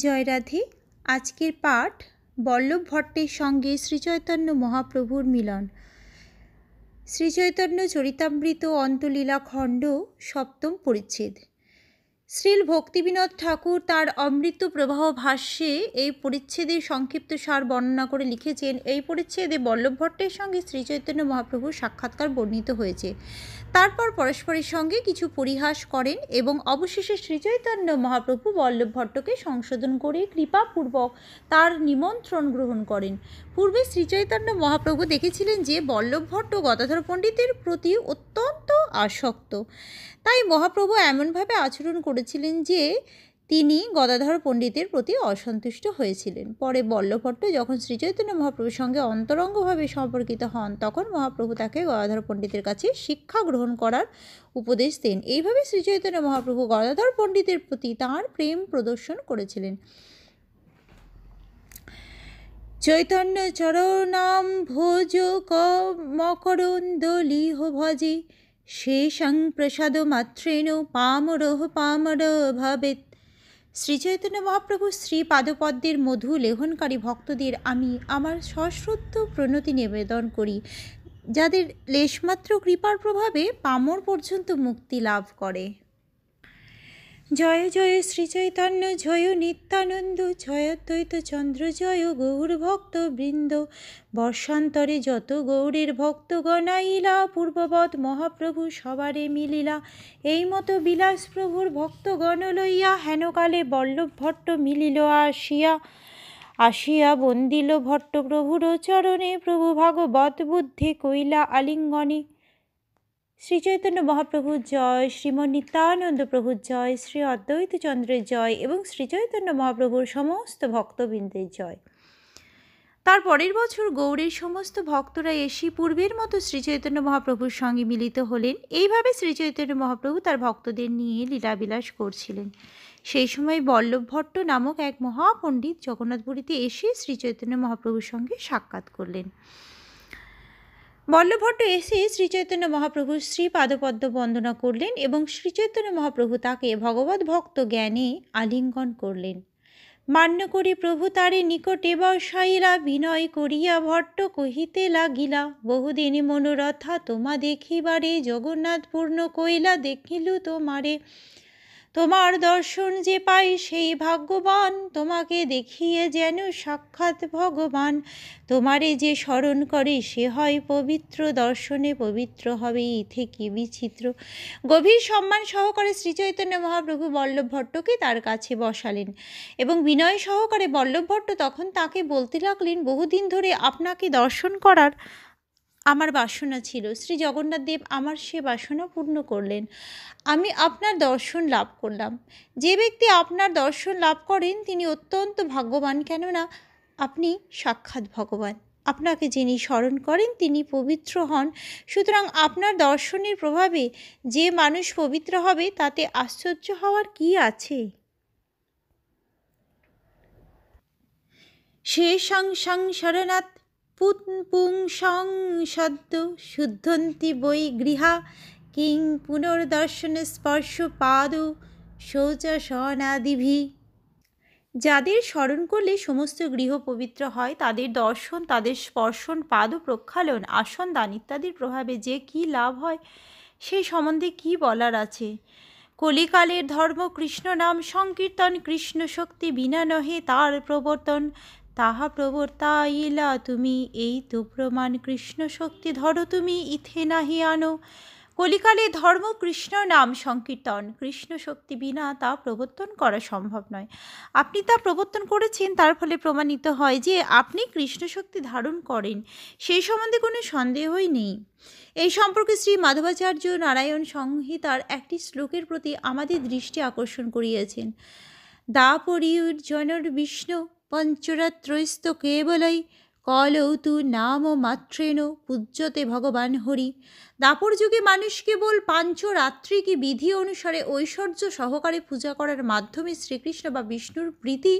জয় রাধে। আজকের পাঠ বল্লভ ভট্টের সঙ্গে শ্রীচৈতন্য মহাপ্রভুর মিলন। শ্রীচৈতন্য চরিতামৃত অন্তলীলা খণ্ড সপ্তম পরিচ্ছেদ। শ্রীল ভক্তিবিনোদ ঠাকুর তার অমৃত প্রবাহ ভাষ্যে এই পরিচ্ছেদের সংক্ষিপ্ত সার বর্ণনা করে লিখেছেন, এই পরিচ্ছেদে বল্লভ ভট্টের সঙ্গে শ্রীচৈতন্য মহাপ্রভুর সাক্ষাৎকার বর্ণিত হয়েছে। তারপর পরস্পরের সঙ্গে কিছু পরিহাস করেন এবং অবশেষে শ্রীচৈতন্য মহাপ্রভু বল্লভ ভট্টকে সংশোধন করে কৃপাপূর্বক তার নিমন্ত্রণ গ্রহণ করেন। পূর্বে শ্রীচৈতন্য মহাপ্রভু দেখেছিলেন যে বল্লভ ভট্ট গদাধর পণ্ডিতের প্রতি অত্যন্ত আসক্ত, তাই মহাপ্রভু এমনভাবে আচরণ করেছিলেন যে তিনি গদাধর পণ্ডিতের প্রতি অসন্তুষ্ট হয়েছিলেন। পরে বল্লভ ভট্ট যখন শ্রীচৈতন্য মহাপ্রভুর সঙ্গে অন্তরঙ্গভাবে সম্পর্কিত হন, তখন মহাপ্রভু তাকে গদাধর পণ্ডিতের কাছে শিক্ষা গ্রহণ করার উপদেশ দেন। এইভাবে শ্রীচৈতন্য মহাপ্রভু গদাধর পণ্ডিতের প্রতি তাঁর প্রেম প্রদর্শন করেছিলেন। চৈতন্য চরণাম ভোজ মকরন্দলিহ ভজে শেষং প্রসাদ মাত্রেণ পামরহ পামর ভাবেত। শ্রীচৈতন্য মহাপ্রভু শ্রী পাদপদ্মের মধু লেহনকারী ভক্তদের আমি আমার সশ্রদ্ধ প্রণতি নিবেদন করি, যাদের লেশমাত্র কৃপার প্রভাবে পামর পর্যন্ত মুক্তি লাভ করে। জয় জয় শ্রীচৈতন্য জয় নিত্যানন্দ জয় অদ্বৈত চন্দ্র জয় গৌর ভক্ত বৃন্দ। বর্ষান্তরে যত গৌরের ভক্তগণ আইলা, পূর্ববৎ মহাপ্রভু সবারে মিলিলা। এই মতো বিলাস প্রভুর ভক্তগণ লইয়া হেনকালে বল্লভ ভট্ট মিলিল আসিয়া বন্দিল ভট্ট প্রভুর চরণে। প্রভু ভাগবত বুদ্ধে কইলা আলিঙ্গনে। শ্রীচৈতন্য মহাপ্রভুর জয়, শ্রীমন নিত্যানন্দ প্রভুর জয়, শ্রী অদ্বৈত চন্দ্রের জয় এবং শ্রীচৈতন্য মহাপ্রভুর সমস্ত ভক্তবৃন্দের জয়। তার পরের বছর গৌড়ের সমস্ত ভক্তরা এসে পূর্বের মতো শ্রীচৈতন্য মহাপ্রভুর সঙ্গে মিলিত হলেন। এইভাবে শ্রীচৈতন্য মহাপ্রভু তার ভক্তদের নিয়ে লীলাবিলাস করছিলেন। সেই সময় বল্লভ ভট্ট নামক এক মহাপণ্ডিত জগন্নাথপুরীতে এসে শ্রীচৈতন্য মহাপ্রভুর সঙ্গে সাক্ষাৎ করলেন। বল্লভ ভট্ট এসে শ্রীচৈতন্য মহাপ্রভুর শ্রী পাদপদ্ম বন্দনা করলেন এবং শ্রীচৈতন্য মহাপ্রভু তাকে ভগবত ভক্ত জ্ঞানে আলিঙ্গন করলেন। মান্য করি প্রভু তারে নিকটে বসাইলা, বিনয় করিয়া ভট্ট কহিতে লাগিলা, বহুদিন মনোরথা তোমা দেখিবারে, জগন্নাথ পূর্ণ কইলা দেখিলু তোমারে। তোমার দর্শন যে পাই সেই ভাগ্যবান, তোমাকে দেখিয়ে যেন সাক্ষাৎ ভগবান। তোমারে যে স্মরণ করে সে হয় পবিত্র, দর্শনে পবিত্র হবে ইথে কি বিচিত্র। গভীর সম্মান সহকারে শ্রীচৈতন্য মহাপ্রভু বল্লভ ভট্টকে তার কাছে বসালেন এবং বিনয় সহকারে বল্লভ ভট্ট তখন তাকে বলতে লাগলেন, বহুদিন ধরে আপনাকে দর্শন করার আমার বাসনা ছিল। শ্রী জগন্নাথ দেব আমার সে বাসনা পূর্ণ করলেন। আমি আপনার দর্শন লাভ করলাম। যে ব্যক্তি আপনার দর্শন লাভ করেন তিনি অত্যন্ত ভাগ্যবান, কেননা আপনি সাক্ষাৎ ভগবান। আপনাকে যিনি স্মরণ করেন তিনি পবিত্র হন। সুতরাং আপনার দর্শনের প্রভাবে যে মানুষ পবিত্র হবে তাতে আশ্চর্য হওয়ার কি আছে। শেষং সংশরণাৎ পুংসং সদ্য শুদ্ধন্তি বৈ গৃহা, কিং পুনর্দর্শন স্পর্শ পাদ শৌচাসনাদিভি। যাদের স্মরণ করলে সমস্ত গৃহ পবিত্র হয়, তাদের দর্শন, তাদের স্পর্শন, পাদ প্রক্ষালন, আসন দান ইত্যাদির প্রভাবে যে কি লাভ হয় সেই সম্বন্ধে কি বলার আছে। কলিকালের ধর্ম কৃষ্ণ নাম সংকীর্তন, কৃষ্ণ শক্তি বিনা নহে তার প্রবর্তন। তাহা প্রবর্তাইলা তুমি এই তো প্রমাণ, কৃষ্ণ শক্তি ধরো তুমি ইথে নাহি আনো। কলিকালে ধর্ম কৃষ্ণ নাম সংকীর্তন, কৃষ্ণ শক্তি বিনা তা প্রবর্তন করা সম্ভব নয়। আপনি তা প্রবর্তন করেছেন, তার ফলে প্রমাণিত হয় যে আপনি কৃষ্ণ শক্তি ধারণ করেন, সেই সম্বন্ধে কোনো সন্দেহই নেই। এই সম্পর্কে শ্রী মাধবাচার্য নারায়ণ সংহিতার একটি শ্লোকের প্রতি আমাদের দৃষ্টি আকর্ষণ করিয়েছেন। দাপরিজনর বিষ্ণু পঞ্চরাত্রৈস্ত কেবলাই, কলৌ তু নাম মাত্রেণ পূজ্যতে ভগবান হরি। দাপর যুগে মানুষ কেবল পাঞ্চরাত্রিকে বিধি অনুসারে ঐশ্বর্য সহকারে পূজা করার মাধ্যমে শ্রীকৃষ্ণ বা বিষ্ণুর প্রীতি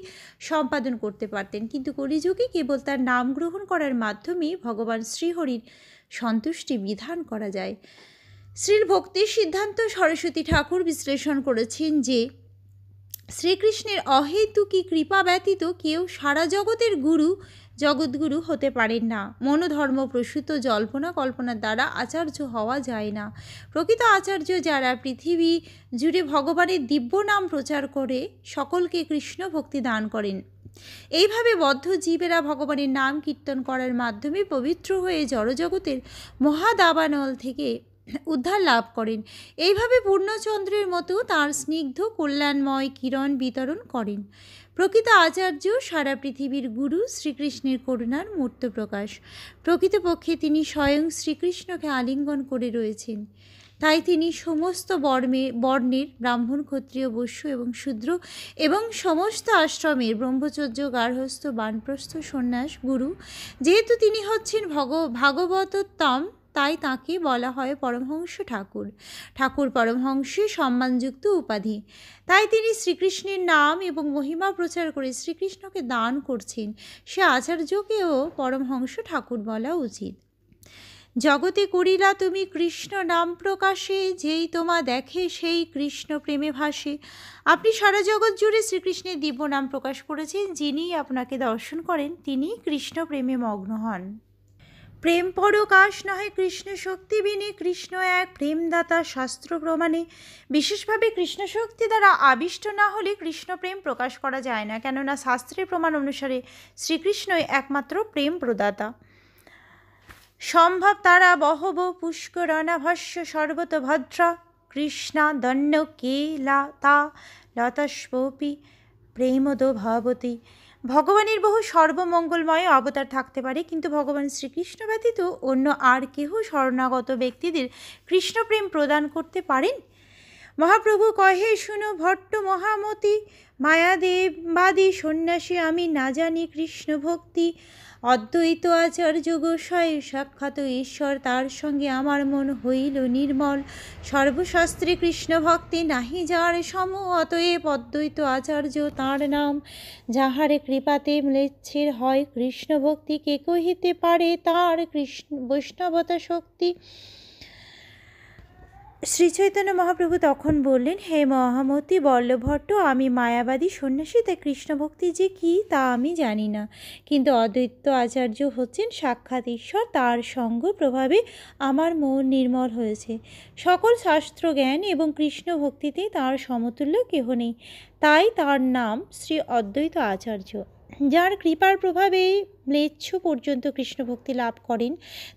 সম্পাদন করতে পারতেন, কিন্তু কলিযুগে কেবল তার নাম গ্রহণ করার মাধ্যমে ভগবান শ্রীহরির সন্তুষ্টি বিধান করা যায়। শ্রীর ভক্তির সিদ্ধান্ত সরস্বতী ঠাকুর বিশ্লেষণ করেছেন যে শ্রীকৃষ্ণের অহেতুকী কৃপা ব্যতীত কেউ সারা জগতের জগৎগুরু হতে পারেন না। মনোধর্ম প্রসূত জল্পনা কল্পনার দ্বারা আচার্য হওয়া যায় না। প্রকৃত আচার্য যারা পৃথিবী জুড়ে ভগবানের দিব্য নাম প্রচার করে সকলকে কৃষ্ণ ভক্তি দান করেন। এইভাবে বদ্ধ জীবেরা ভগবানের নাম কীর্তন করার মাধ্যমে পবিত্র হয়ে জড়জগতের মহাদাবানল থেকে উদ্ধার লাভ করেন। এইভাবে পূর্ণচন্দ্রের মতো তার স্নিগ্ধ কল্যাণময় কিরণ বিতরণ করেন। প্রকৃত আচার্য সারা পৃথিবীর গুরু, শ্রীকৃষ্ণের করুণার মূর্ত প্রকাশ। প্রকৃতপক্ষে তিনি স্বয়ং শ্রীকৃষ্ণকে আলিঙ্গন করে রয়েছেন। তাই তিনি সমস্ত বর্ণের ব্রাহ্মণ, ক্ষত্রিয়, বৈশ্য এবং শূদ্র এবং সমস্ত আশ্রমের ব্রহ্মচর্য, গার্হস্থ, বানপ্রস্থ, সন্ন্যাস গুরু। যেহেতু তিনি হচ্ছেন ভাগবতোত্তম, তাই তাকে বলা হয় পরমহংস ঠাকুর। ঠাকুর পরমহংসের সম্মানযুক্ত উপাধি। তাই তিনি শ্রীকৃষ্ণের নাম এবং মহিমা প্রচার করে শ্রীকৃষ্ণকে দান করছেন। সে আচার্যকেও পরমহংস ঠাকুর বলা উচিত। জগতে করিলা তুমি কৃষ্ণ নাম প্রকাশে, যেই তোমা দেখে সেই কৃষ্ণ প্রেমে ভাসে। আপনি সারা জগৎ জুড়ে শ্রীকৃষ্ণের দিব্য নাম প্রকাশ করেছেন। যিনি আপনাকে দর্শন করেন তিনি কৃষ্ণ প্রেমে মগ্ন হন। প্রেম পরকাশ নহে কৃষ্ণ শক্তি বিনে, কৃষ্ণ এক প্রেমদাতা শাস্ত্র প্রমাণে। বিশেষভাবে কৃষ্ণ শক্তি দ্বারা আবিষ্ট না হলে কৃষ্ণ প্রেম প্রকাশ করা যায় না, কেননা শাস্ত্রের প্রমাণ অনুসারে শ্রীকৃষ্ণই একমাত্র প্রেম প্রদাতা। সম্ভব তারা বহব পুষ্করণাভস্য সর্বত ভদ্রা, কৃষ্ণা দন্য কে তা লতস্পি প্রেমদো ভবতী। ভগবানের বহু সর্বমঙ্গলময় অবতার থাকতে পারে, কিন্তু ভগবান শ্রীকৃষ্ণ ব্যতীত অন্য আর কেহ শরণাগত ব্যক্তিদের কৃষ্ণপ্রেম প্রদান করতে পারেন? মহাপ্রভু কহে, শুনো ভট্ট মহামতি, মায়াদেববাদী সন্ন্যাসী আমি না জানি কৃষ্ণ ভক্তি। অদ্বৈত আচার্য গোসাই সাক্ষাৎ ঈশ্বর, তার সঙ্গে আমার মন হইল নির্মল। সর্বশাস্ত্রে কৃষ্ণ ভক্তি নাহি যার সম, অতএব অদ্বৈত আচার্য তাঁর নাম। যাহারে কৃপাতে ম্লেচ্ছের হয় কৃষ্ণ ভক্তি, কে কহিতে পারে তার কৃষ্ণ বৈষ্ণবতা শক্তি। শ্রীচৈতন্য মহাপ্রভু তখন বললেন, হে মহামতি বল্লভট্ট, আমি মায়াবাদী সন্ন্যাসী, তাই কৃষ্ণভক্তি যে কি তা আমি জানি না। কিন্তু অদ্বৈত আচার্য হচ্ছেন সাক্ষাৎ ঈশ্বর, তার সঙ্গ প্রভাবে আমার মন নির্মল হয়েছে। সকল শাস্ত্র জ্ঞান এবং কৃষ্ণ ভক্তিতে তাঁর সমতুল্য কেহ নেই, তাই তার নাম শ্রী অদ্বৈত আচার্য। যার কৃপার প্রভাবে ম্লেচ্ছ পর্যন্ত কৃষ্ণভক্তি লাভ করেন,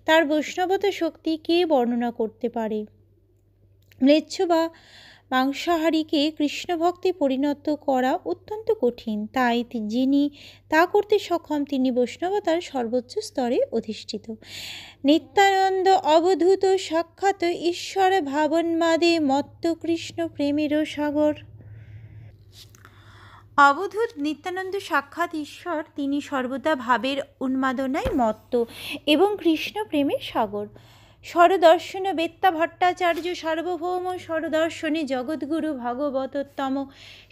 তার বৈষ্ণবতা শক্তি কে বর্ণনা করতে পারে? ম্লেচ্ছ বা মাংসাহারীকে কৃষ্ণভক্তি পরিণত করা অত্যন্ত কঠিন, তাই যিনি তা করতে সক্ষম তিনি বৈষ্ণবতার সর্বোচ্চ স্তরে অধিষ্ঠিত। নিত্যানন্দ অবধূত সাক্ষাৎ ঈশ্বর, ভাবন্মাদে মত্ত কৃষ্ণ প্রেমেরও সাগর। অবধূত নিত্যানন্দ সাক্ষাৎ ঈশ্বর, তিনি সর্বদা ভাবের উন্মাদনায় মত্ত এবং কৃষ্ণ প্রেমের সাগর। স্বরদর্শন বেত্তা ভট্টাচার্য সার্বভৌম স্বরদর্শনে জগদ্গুরু ভাগবতোত্তম।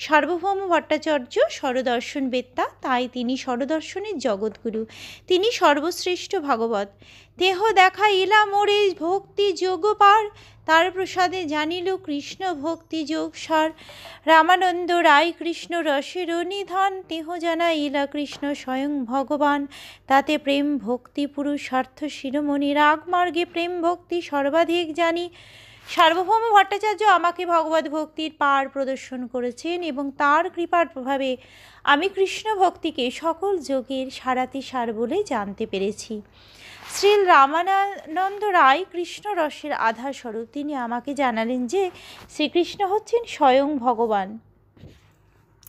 সার্বভৌম ভট্টাচার্য স্বরদর্শন বেত্তা, তাই তিনি স্বরদর্শনের জগদ্গুরু। তিনি সর্বশ্রেষ্ঠ ভাগবত। দেহ দেখা ইলা মোরে ভক্তি যোগ পার, তার প্রসাদে জানিল কৃষ্ণ ভক্তি যোগ সার। রামানন্দ রায় কৃষ্ণ রসের নিধান, দেহ জানা ইলা কৃষ্ণ স্বয়ং ভগবান। তাতে প্রেম ভক্তি পুরুষার্থ শিরোমণি, রাগ মার্গে প্রেম ভক্তি সর্বাধিক জানি। সার্বভৌম ভট্টাচার্য আমাকে ভগবত ভক্তির পার প্রদর্শন করেছেন এবং তার কৃপার প্রভাবে আমি কৃষ্ণ ভক্তিকে সকল যোগের সারাতি সার বলে জানতে পেরেছি। শ্রী রামানন্দ রায় কৃষ্ণ রসের আধার স্বরূপ। তিনি আমাকে জানালেন যে শ্রীকৃষ্ণ হচ্ছেন স্বয়ং ভগবান।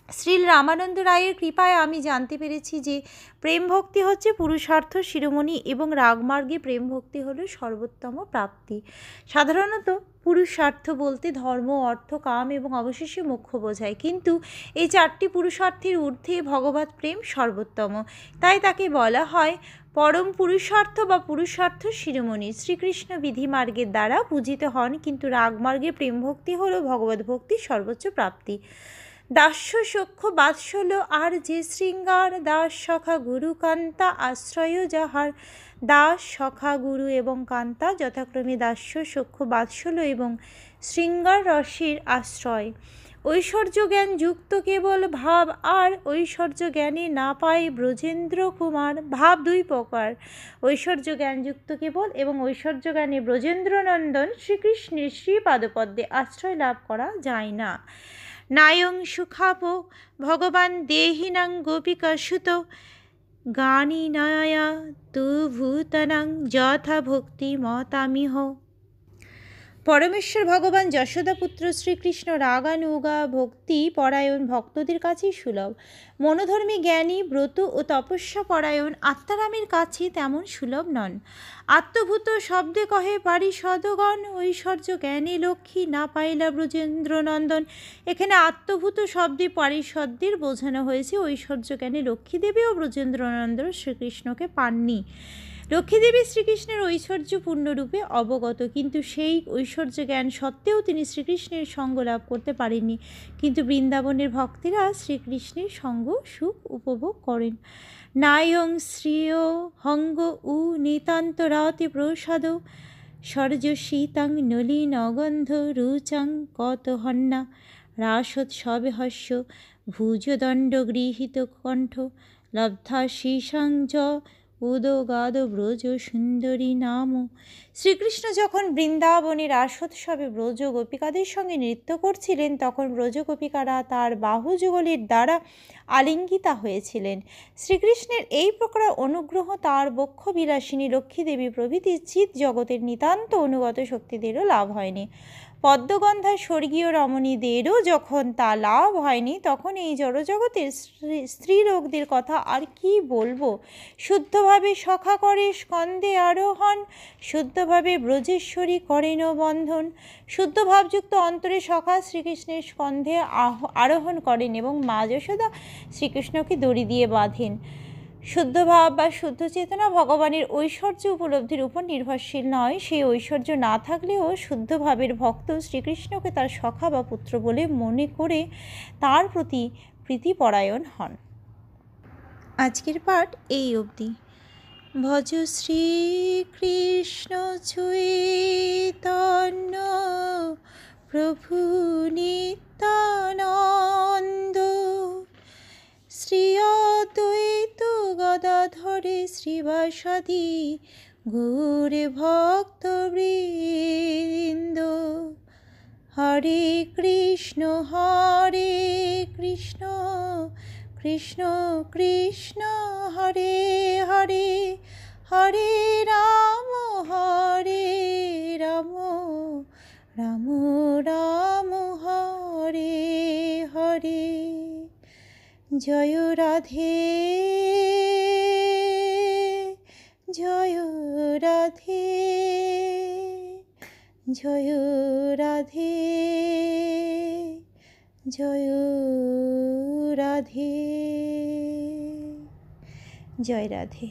শ্রী রামানন্দ রায়ের কৃপায় আমি জানতে পেরেছি যে প্রেম ভক্তি হচ্ছে পুরুষার্থ শিরোমণি এবং রাগমার্গে প্রেম ভক্তি হলো সর্বোত্তম প্রাপ্তি। সাধারণত পুরুষার্থ বলতে ধর্ম, অর্থ, কাম এবং অবশেষে মোক্ষ বোঝায়, কিন্তু এই চারটি পুরুষার্থের ঊর্ধ্বে ভগবৎ প্রেম সর্বোত্তম, তাই তাকে বলা হয় পরম পুরুষার্থ বা পুরুষার্থ শিরোমণি। শ্রীকৃষ্ণ বিধিমার্গের দ্বারা পূজিত হন, কিন্তু রাগমার্গে প্রেম ভক্তি হল ভগবত ভক্তির সর্বোচ্চ প্রাপ্তি। দাস্য সখ্য বাৎসল্য আর যে শৃঙ্গার, দাস সখা গুরু কান্তা আশ্রয় যাহার। দাস সখা গুরু এবং কান্তা যথাক্রমে দাস্য সখ্য বাৎসল্য এবং শৃঙ্গার রসের আশ্রয়। ঐশ্বর্য জ্ঞান যুক্ত কেবল ভাব, আর ঐশ্বর্য জ্ঞানে না পায় ব্রজেন্দ্র কুমার। ভাব দুই প্রকার, ঐশ্বর্য জ্ঞান যুক্ত কেবল এবং ঐশ্বর্য জ্ঞানে ব্রজেন্দ্রনন্দন শ্রীকৃষ্ণের শ্রীপাদপদ্মে আশ্রয় লাভ করা যায় না। নায়ং সুখাপ ভগবান দেহিনাং গোপিকা সুত গানিনায়া তু ভূতানাং যথা ভক্তি মতামিহ। পরমেশ্বর ভগবান যশোদাপুত্র শ্রীকৃষ্ণ রাগানুগা ভক্তি পরায়ণ ভক্তদের কাছেই সুলভ। মনোধর্মী জ্ঞানী ব্রত ও তপস্যা পরায়ণ আত্মারামের কাছে তেমন সুলভ নন। আত্মভূত শব্দে কহে পারিষদগণ, ঐশ্বর্য জ্ঞানে লক্ষ্মী না পাইলা ব্রজেন্দ্রনন্দন। এখানে আত্মভূত শব্দে পারিষদদের বোঝানো হয়েছে। ঐশ্বর্য জ্ঞানে লক্ষ্মীদেবী ও ব্রজেন্দ্রনন্দন শ্রীকৃষ্ণকে পাননি। লক্ষ্মীদেবী শ্রীকৃষ্ণের ঐশ্বর্য পূর্ণরূপে অবগত, কিন্তু সেই ঐশ্বর্য জ্ঞান সত্ত্বেও তিনি শ্রীকৃষ্ণের সঙ্গ লাভ করতে পারেননি। কিন্তু বৃন্দাবনের ভক্তেরা শ্রীকৃষ্ণের সঙ্গ সুখ উপভোগ করেন। নায়ং শ্রিয় হঙ্গ উ নিতান্ত রাতে প্রসাদ সর্য শীতাং নলিন অগন্ধ রুচাং কত হন্না রাসোৎসবে হস্য ভুজদণ্ড গৃহীত কণ্ঠ লব্ধা শীর্ষাং চ উদগাদ ব্রজ সুন্দরী নাম। শ্রীকৃষ্ণ যখন বৃন্দাবনে রাসোৎসবে ব্রজ গোপিকাদের সঙ্গে নৃত্য করছিলেন, তখন ব্রজ গোপিকারা তার বাহুযুগলের দ্বারা আলিঙ্গিতা হয়েছিলেন। শ্রীকৃষ্ণের এই প্রকার অনুগ্রহ তাঁর বক্ষ বিলাসিনী লক্ষ্মীদেবী প্রভৃতি চিৎ জগতের নিতান্ত অনুগত শক্তিদেরও লাভ হয়নি। পদ্মগন্ধা স্বর্গীয় রমণীদেরও যখন তা লাভ হয়নি, তখন এই জড়জগতের স্ত্রীলোকদের কথা আর কি বলবো। শুদ্ধভাবে সখা করে স্কন্ধে আরোহণ, শুদ্ধভাবে ব্রজেশ্বরী করেন বন্ধন। শুদ্ধ ভাবযুক্ত অন্তরে সখা শ্রীকৃষ্ণের স্কন্ধে আরোহণ করেন এবং মা যশোদা শ্রীকৃষ্ণকে দড়ি দিয়ে বাঁধেন। শুদ্ধ ভাব বা শুদ্ধ চেতনা ভগবানের ঐশ্বর্য উপলব্ধির উপর নির্ভরশীল নয়। সেই ঐশ্বর্য না থাকলেও শুদ্ধ ভাবের ভক্ত শ্রীকৃষ্ণকে তার সখা বা পুত্র বলে মনে করে তার প্রতি প্রীতিপরায়ণ হন। আজকের পাঠ এই অবধি। ভজ শ্রীকৃষ্ণ চৈতন্য প্রভু নিত্যানন্দ, শ্রী অদ্বৈত গদাধরে শ্রীবাসাদি গৌরে ভক্তবৃন্দ। হরে কৃষ্ণ কৃষ্ণ কৃষ্ণ হরে হরে, হরে রাম রাম রাম হরে হরে। জয় রাধে জয় রাধে জয় রাধে জয় রাধে। জয় রাধে।